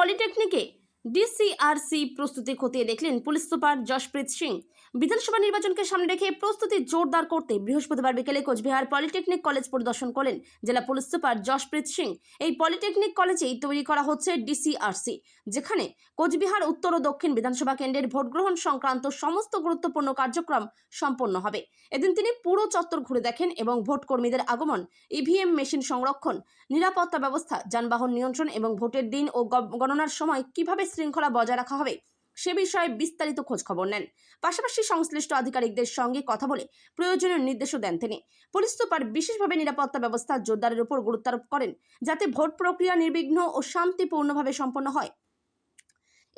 পলিটেকনিকে DCRC প্রস্তুতি খতিয়ে দেখলেন পুলিশ সুপার যশপ্রীত সিং। বিধানসভা নির্বাচনকে সামনে রেখে প্রস্তুতি জোরদার করতে বৃহস্পতিবার বিকেলে কোচবিহার পলিটেকনিক কলেজ পরিদর্শন করলেন জেলা পুলিশ সুপার যশপ্রীত সিং। এই পলিটেকনিক কলেজেই তৈরি করা হচ্ছে ডিসিআরসি, যেখানে কোচবিহার উত্তর ও দক্ষিণ বিধানসভা কেন্দ্রের ভোট গ্রহণ সংক্রান্ত সমস্ত গুরুত্বপূর্ণ কার্যক্রম সম্পন্ন হবে। এদিন তিনি পুরো চত্বর ঘুরে দেখেন এবং ভোট কর্মীদের আগমন, ইভিএম মেশিন সংরক্ষণ, নিরাপত্তা ব্যবস্থা, যানবাহন নিয়ন্ত্রণ এবং ভোটের দিন ও গণনার সময় কিভাবে শৃঙ্খলা বজায় রাখা হবে সে বিষয়ে বিস্তারিত খোঁজ খবর নেন। পাশাপাশি সংশ্লিষ্ট আধিকারিকদের সঙ্গে কথা বলে প্রয়োজনীয় নির্দেশও দেন তিনি। পুলিশ সুপার বিশেষভাবে নিরাপত্তা ব্যবস্থা জোরদারের উপর গুরুত্ব আরোপ করেন, যাতে ভোট প্রক্রিয়া নির্বিঘ্ন ও শান্তিপূর্ণভাবে সম্পন্ন হয়।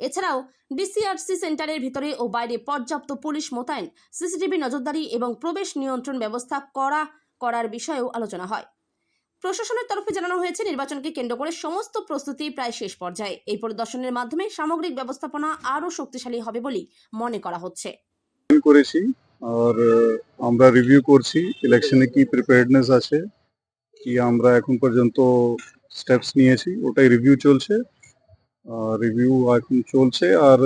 এছাড়াও ডিসিআরসি সেন্টারের ভিতরে ও বাইরে পর্যাপ্ত পুলিশ মোতায়েন, সিসিটিভি নজরদারি এবং প্রবেশ নিয়ন্ত্রণ ব্যবস্থা করার বিষয়েও আলোচনা হয়। প্রশাসনের তরফে জানানো হয়েছে, নির্বাচনকে কেন্দ্র করে সমস্ত প্রস্তুতি প্রায় শেষ পর্যায়ে। এই পরিদর্শনের মাধ্যমে সামগ্রিক ব্যবস্থাপনা আরও শক্তিশালী হবে বলে মনে করা হচ্ছে। আর আমরা রিভিউ করছি ইলেকশনে কি প্রিপেয়ারনেস আছে, কি আমরা এখন পর্যন্ত স্টেপস নিয়েছি, ওটাই রিভিউ চলছে। আর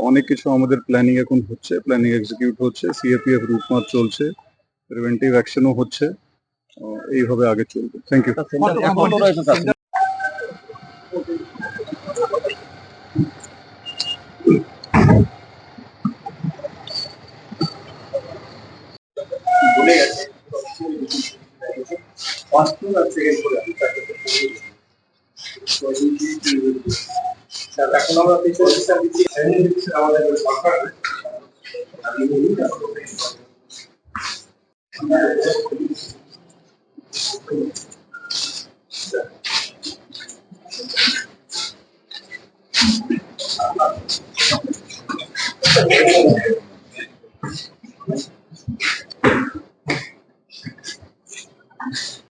অনেক কিছু আমাদের প্ল্যানিং এখন হচ্ছে, প্ল্যানিং এক্সিকিউট হচ্ছে, সিএপিএফ রুট মার্চ চলছে, প্রিভেন্টিভ অ্যাকশনও হচ্ছে, এইভাবে আগে চলবে। Thank you. এখন আমরা আমাদের সরকার